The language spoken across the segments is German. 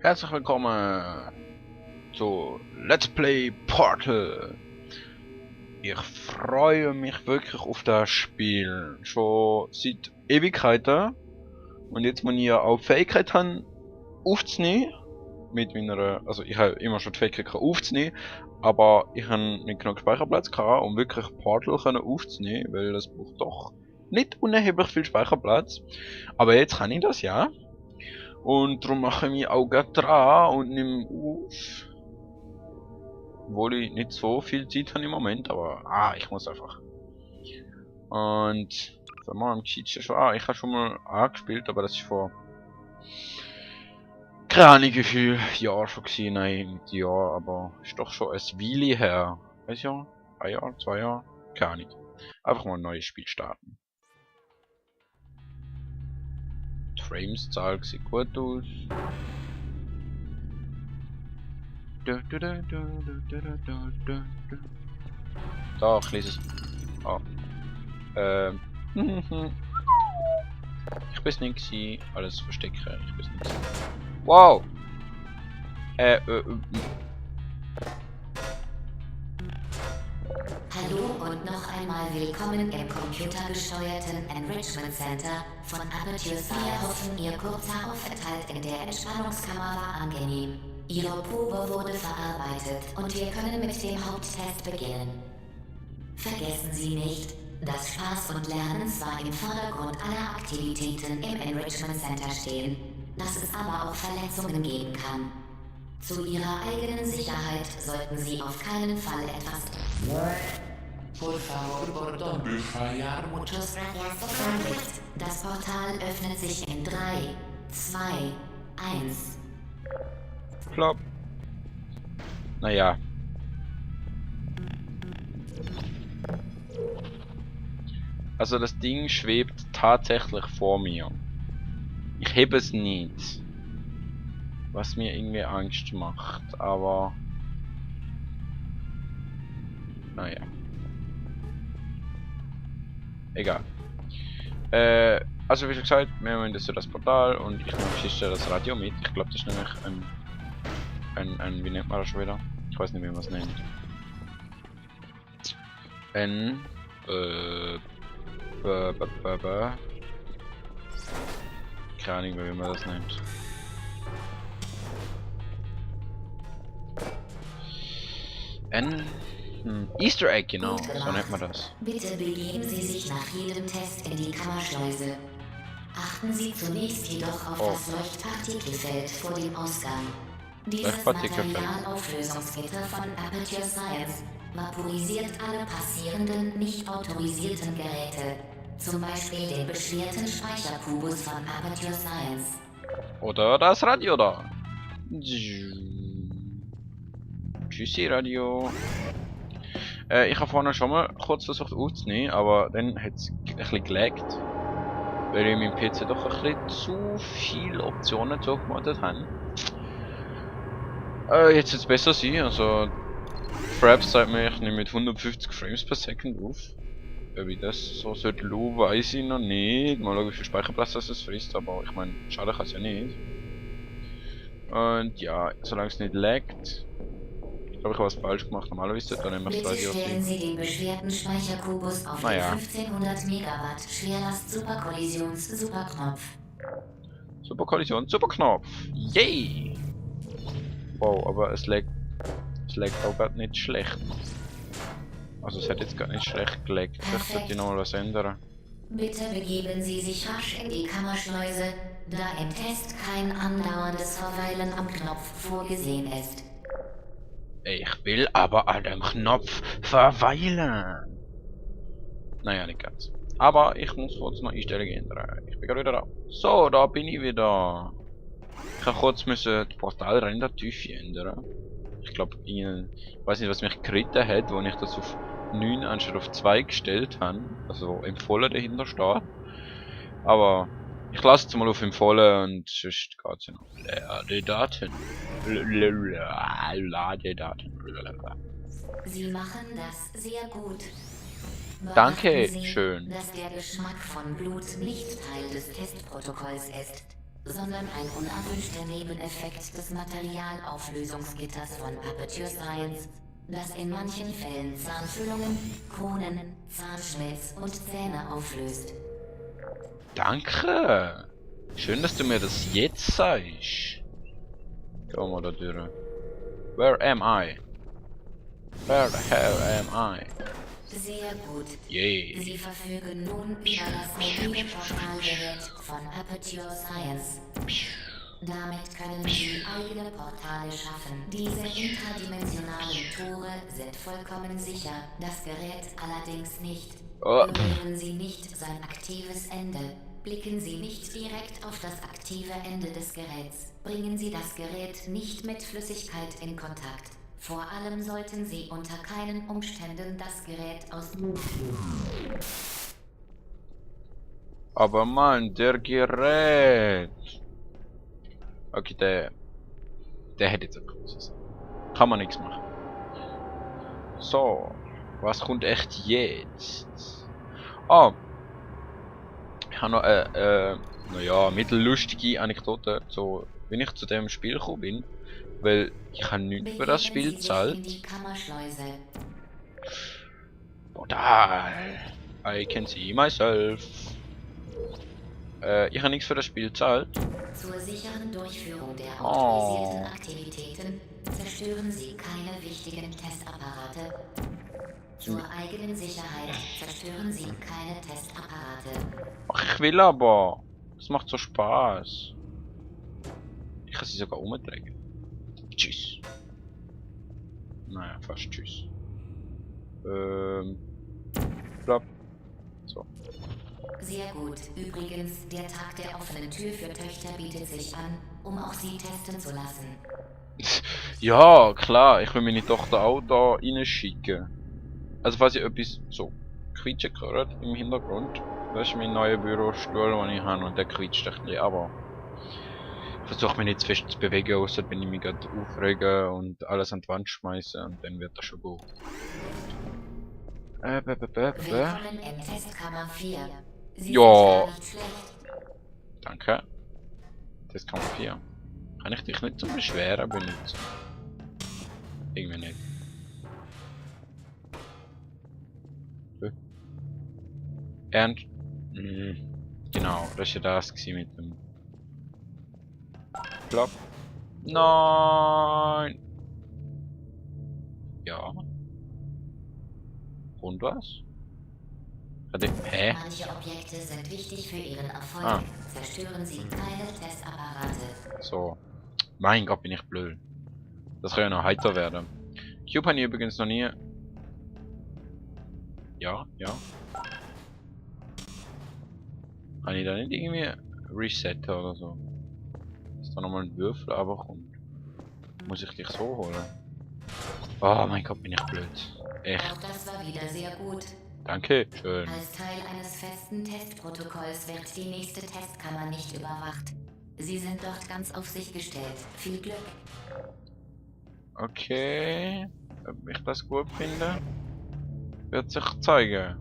Herzlich willkommen zu Let's Play Portal. Ich freue mich wirklich auf das Spiel. Schon seit Ewigkeiten. Und jetzt muss ich ja auch die Fähigkeit haben, aufzunehmen. Mit meiner, also ich habe immer schon die Fähigkeit aufzunehmen. Aber ich habe nicht genug Speicherplatz gehabt, um wirklich Portal aufzunehmen. Weil das braucht doch nicht unerheblich viel Speicherplatz. Aber jetzt kann ich das ja. Und darum mache ich mich auch gerade dran und nehme auf. Obwohl ich nicht so viel Zeit habe im Moment, aber ich muss einfach. Und wenn man am Cheatschen schon. Ich habe schon mal angespielt, aber das ist vor keine Ahnung wie viel Jahren schon gewesen. Nein, nicht Jahr, aber ist doch schon ein Weile her. Ein Jahr? Ein Jahr? 2 Jahre? Keine Ahnung. Einfach mal ein neues Spiel starten. Die Frames-Zahl sieht gut aus. Da, ich lese es. Ah. Ich bin's nicht gewesen. Alles verstecken. Ich bin's nicht gewesen. Wow! Hallo und noch einmal willkommen im computergesteuerten Enrichment Center von Aperture Science. Wir hoffen, Ihr kurzer Aufenthalt in der Entspannungskammer war angenehm. Ihre Probe wurde verarbeitet und wir können mit dem Haupttest beginnen. Vergessen Sie nicht, dass Spaß und Lernen zwar im Vordergrund aller Aktivitäten im Enrichment Center stehen, dass es aber auch Verletzungen geben kann. Zu Ihrer eigenen Sicherheit sollten Sie auf keinen Fall etwas... Por favor, por donde fallar muchos gracias. Das Portal öffnet sich in 3, 2, 1. Klopp. Naja. Also das Ding schwebt tatsächlich vor mir. Ich hebe es nicht. Was mir irgendwie Angst macht, aber... Naja. Egal. Also wie schon gesagt, wir müssen jetzt das Portal und ich nehme sicher das Radio mit. Ich glaube, das ist nämlich ein, wie nennt man das schon wieder? Ich weiß nicht, wie man es nennt. Keine Ahnung, wie man das nennt. Easter Egg, genau, so nennt man das. Bitte begeben Sie sich nach jedem Test in die Kammerschleuse. Achten Sie zunächst jedoch auf das Leuchtpartikelfeld vor dem Ausgang. Dieses Materialauflösungsgitter von Aperture Science vaporisiert alle passierenden, nicht autorisierten Geräte. Zum Beispiel den beschwerten Speicherkubus von Aperture Science. Oder das Radio da. Tschüssi Radio. Ich habe vorhin schon mal kurz versucht aufzunehmen, aber dann hat es ein bisschen gelaggt. Weil ich meinem PC doch ein bisschen zu viele Optionen zugemoddet habe. Jetzt wird es besser sein, also Fraps sagt mir, ich nehme mit 150 Frames per Second auf. Wie das so sollte laufen, weiß ich noch nicht. Mal schauen, wie viel Speicherplatz das frisst, aber ich meine, schade kann es ja nicht. Und ja, solange es nicht laggt. Ich glaube, ich habe was falsch gemacht. Normalerweise sollte dann immer das Radio Bitte stellen Sie den beschwerten Speicherkubus auf den 1500 Megawatt Schwerlast Superkollisions Superknopf. Superkollision, Superknopf! Yay! Wow, aber es laggt auch gerade nicht schlecht. Also es hat jetzt gar nicht schlecht gelaggt. Vielleicht sollte ich nochmal was ändern. Bitte begeben Sie sich rasch in die Kammerschleuse, da im Test kein andauerndes Verweilen am Knopf vorgesehen ist. Ich will aber an dem Knopf verweilen. Naja, nicht ganz. Aber ich muss kurz noch Einstellungen ändern. Ich bin gerade wieder da. So, da bin ich wieder. Ich habe kurz müssen die Portalrendertiefe ändern. Ich glaube, ich weiß nicht, was mich geritten hat, wo ich das auf 9 anstatt auf 2 gestellt habe. Also empfohlen dahinter steht. Aber ich lasse es mal auf empfohlen und sonst geht es ja noch. Ladedaten. Ladedaten. Sie machen das sehr gut. Danke Beachten Sie, schön. dass der Geschmack von Blut nicht Teil des Testprotokolls ist. sondern ein unerwünschter Nebeneffekt des Materialauflösungsgitters von Aperture Science, das in manchen Fällen Zahnfüllungen, Kronen, Zahnschmelz und Zähne auflöst. Danke! Schön, dass du mir das jetzt sagst. Gehen wir da durch. Where am I? Where the hell am I? Sehr gut. Yeah. Sie verfügen nun über das mobile Portalgerät von Aperture Science. Damit können Sie eigene Portale schaffen. Diese interdimensionalen Tore sind vollkommen sicher, das Gerät allerdings nicht. Berühren Sie nicht sein aktives Ende. Blicken Sie nicht direkt auf das aktive Ende des Geräts. Bringen Sie das Gerät nicht mit Flüssigkeit in Kontakt. Vor allem sollten Sie unter keinen Umständen das Gerät aus... Aber Mann, der Gerät. Okay, der hätte jetzt einfach müssen sein. Kann man nichts machen. So, was kommt echt jetzt? Ah, ich habe noch naja, mittellustige Anekdote, so wie ich zu dem Spiel gekommen bin, weil ich habe nichts für das Spiel gezahlt. Oder I can see myself. Ich habe nichts für das Spiel gezahlt. Zur sicheren Durchführung der autorisierten Aktivitäten zerstören Sie keine wichtigen Testapparate. Zur eigenen Sicherheit zerstören Sie keine Testapparate. Ach, ich will aber. Das macht so Spaß. Ich kann sie sogar umtragen. Tschüss. Naja, fast tschüss. Flop. So. Sehr gut. Übrigens, der Tag der offenen Tür für Töchter bietet sich an, um auch sie testen zu lassen. Ja, klar, ich will meine Tochter auch da reinschicken. Also falls ihr etwas so quietschen gehört im Hintergrund, das ist mein neuer Bürostuhl, den ich habe und der quietscht ein bisschen, aber ich versuche mich nicht zu fest zu bewegen, außer wenn ich mich gerade aufrege und alles an die Wand schmeiße und dann wird das schon gut. Willkommen in Testkammer 4. Sie Ja. sind gar nicht schlecht. Danke. Das kann 4. Kann ich dich nicht zum Beschweren benutzen? Irgendwie nicht. Und genau, das war ja das mit dem Block. Nein! Ja. Und was? Hä? Manche Objekte sind wichtig für ihren Erfolg. Zerstören Sie keine Testapparate. So. Mein Gott, bin ich blöd. Das kann ja noch heiter werden. Cube habe ich übrigens noch nie. Ja. Kann ich da nicht irgendwie resetten oder so? Dass da nochmal ein Würfel runterkommt. Muss ich dich so holen? Oh mein Gott, bin ich blöd. Echt. Auch das war wieder sehr gut. Danke, schön. Als Teil eines festen Testprotokolls wird die nächste Testkammer nicht überwacht. Sie sind dort ganz auf sich gestellt. Viel Glück. Okay. Ob ich das gut finde, wird sich zeigen.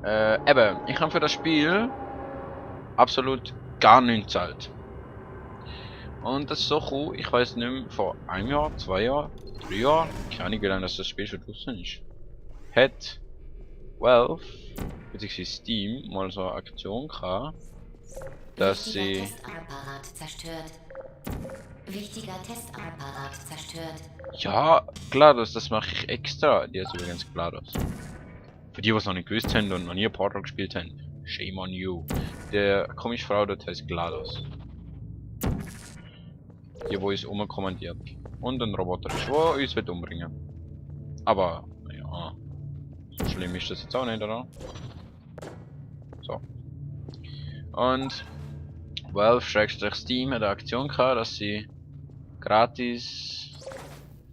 Eben, ich habe für das Spiel absolut gar nichts gezahlt. Und das ist so cool, ich weiß nicht mehr, vor einem Jahr, 2 Jahren, 3 Jahren, keine Ahnung, wie lange das Spiel schon draußen ist. Hat Valve, bzw. Steam, mal so eine Aktion gehabt, dass sie... Testapparat zerstört. Wichtiger Testapparat zerstört. Ja, GLaDOS, das mache ich extra. Die ist übrigens GLaDOS. Für die, was noch nicht gewusst haben und noch nie Portal gespielt haben, shame on you. Der komische Frau dort heißt GLaDOS. Die, wo uns umkommandiert. Und ein Roboter ist, der uns wird umbringen. Aber, naja, so schlimm ist das jetzt auch nicht, oder? So. Und Valve-Steam hat eine Aktion gehabt, dass sie gratis...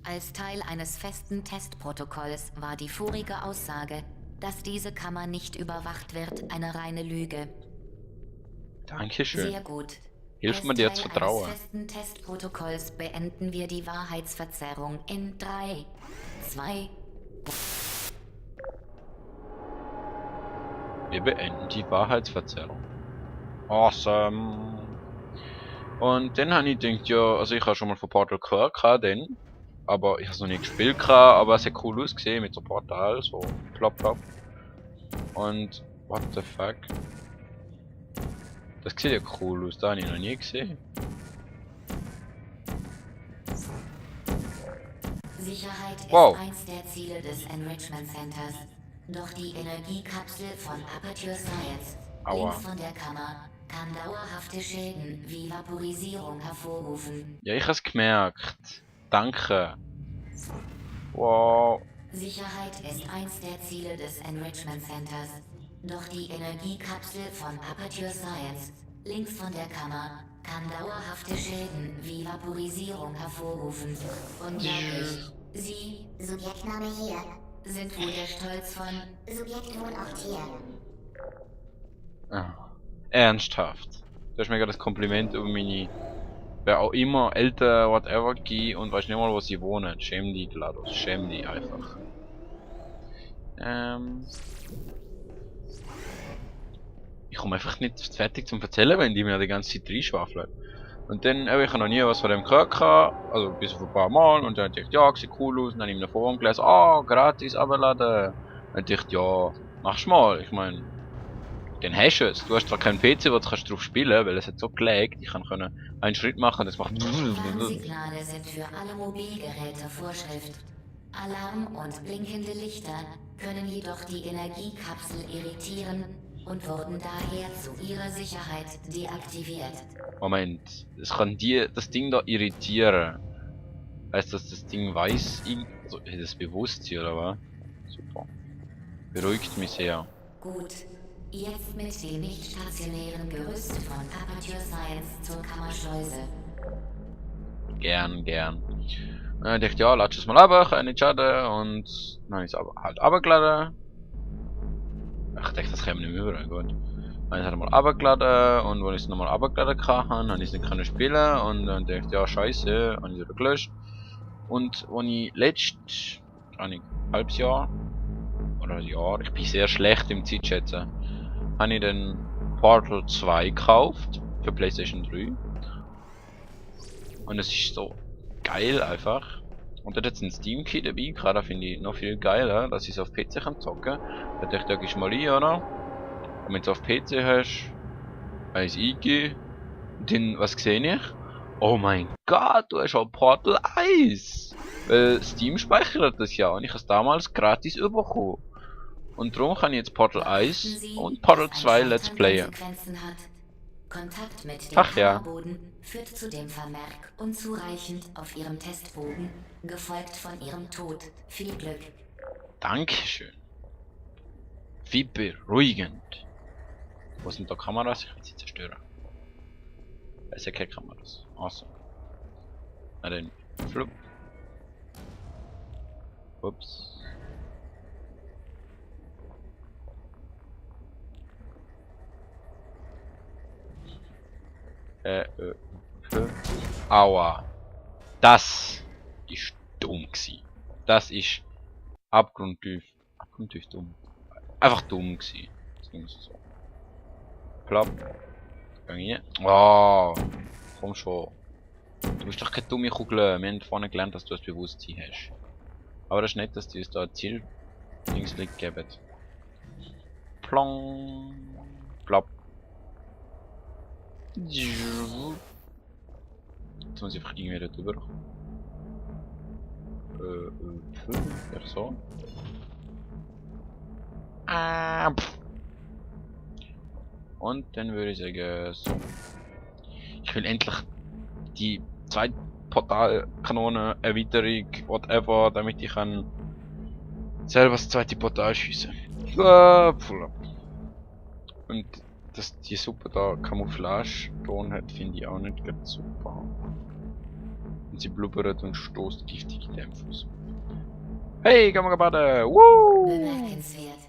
Als Teil eines festen Testprotokolls war die vorige Aussage, dass diese Kammer nicht überwacht wird, eine reine Lüge. Dankeschön. Sehr gut. Hilft mir dir zu vertrauen. Als festen Testprotokolls beenden wir die Wahrheitsverzerrung in 3, 2... Wir beenden die Wahrheitsverzerrung. Awesome. Und dann habe ich gedacht, ja, also ich habe schon mal von Portal gehört, dann. Aber ich habe es noch nie gespielt, aber es hat cool ausgesehen mit so Portal, so plopp plopp. Und, what the fuck? Das sieht ja cool aus, das habe ich noch nie gesehen. Sicherheit Wow. ist eins der Ziele des Enrichment Centers. Doch die Energiekapsel von Aperture Science, Aua. links von der Kammer, kann dauerhafte Schäden wie Vaporisierung hervorrufen. Ja, ich habe es gemerkt. Danke. Wow. Sicherheit ist eins der Ziele des Enrichment Centers. Doch die Energiekapsel von Aperture Science, links von der Kammer, kann dauerhafte Schäden wie Vaporisierung hervorrufen. Unglaublich. Sie, Subjektname hier. sind wohl der Stolz von... Subjektwohnort hier. Ah. Ernsthaft. Du hast mir gerade das Kompliment über meine, wer auch immer, Eltern, whatever, gegeben und weißt nicht mal, wo sie wohnen. Schäm dich, GLaDOS. Schäm dich einfach. Ich komme einfach nicht fertig zum Erzählen, wenn die mir die ganze Zeit reinschwafeln. Und dann, ich habe noch nie was von dem gehört, also bis auf ein paar Mal, und dann dachte ich, ja, sieht cool aus, und dann habe ich in einem Forum gelesen, gratis abladen. Dann dachte ich, ja, mach's mal, ich meine, dann hast du es. Du hast zwar keinen PC, wo du kannst drauf spielen, weil es hat so gelegt, ich kann einen Schritt machen, und das macht... Warnsignale sind für alle Mobilgeräte Vorschrift. Alarm und blinkende Lichter können jedoch die Energiekapsel irritieren und wurden daher zu ihrer Sicherheit deaktiviert. Moment, es kann das Ding da irritieren. Heißt das, das Ding weiß, also ist es Bewusstsein oder was? Super. Beruhigt mich sehr. Gut, jetzt mit dem nicht stationären Gerüst von Aperture Science zur Kammerschleuse. Gern. Dann dachte ich, ja, latsch es mal ab, kann nicht schaden, und dann habe ich es aber halt abgeladen. Ach, ich dachte, das käme nicht mehr über, gut. Dann habe ich es mal abgeladen, und als ich es nochmal abgeladen kann, habe ich es nicht können spielen, und dann dachte ich, ja, scheiße, habe ich es wieder gelöscht. Und als ich letztes, halbes Jahr, oder ein Jahr, ich bin sehr schlecht im Zeitschätzen, habe ich dann Portal 2 gekauft, für PlayStation 3. Und es ist so geil einfach. Und dort hat es ein Steam-Key dabei, gerade finde ich noch viel geiler, dass ich es auf PC kann zocken. Da dachte ich, da gehst du mal rein, oder? Und wenn du es auf PC hast, eins eingeben, dann, was sehe ich? Oh mein Gott, du hast auch Portal 1! Weil Steam speichert das ja, und ich habe es damals gratis bekommen. Und darum kann ich jetzt Portal 1 und Portal 2 Let's Playen. Kontakt mit dem Kammerboden führt zu dem Vermerk unzureichend auf ihrem Testbogen, gefolgt von ihrem Tod. Viel Glück. Dankeschön. Wie beruhigend. Wo sind da Kameras? Ich will sie zerstören. Es sind keine Kameras. Awesome. Na dann, flupp. Ups. Aua. Das ist dumm gsi. Das ist abgrundtief dumm. Einfach dumm gsi. So. Plopp. Hier. Oh, komm schon. Du bist doch keine dumme Kugel. Wir haben vorne gelernt, dass du das Bewusstsein hast. Aber das ist nicht, dass die uns da ein Ziel links geben. Plong. Plopp. Jetzt muss ich einfach irgendwie da drüber kommen. Ja, so. Und dann würde ich sagen, so. Ich will endlich die zweite Portalkanone, Erweiterung, whatever, damit ich kann selber das zweite Portal schiessen. Und dass die super da Camouflage-Ton hat, finde ich auch nicht ganz super. Und sie blubbert und stoßt giftige Dämpfe aus. Hey, gehen wir baden! Woo! Bemerkenswert.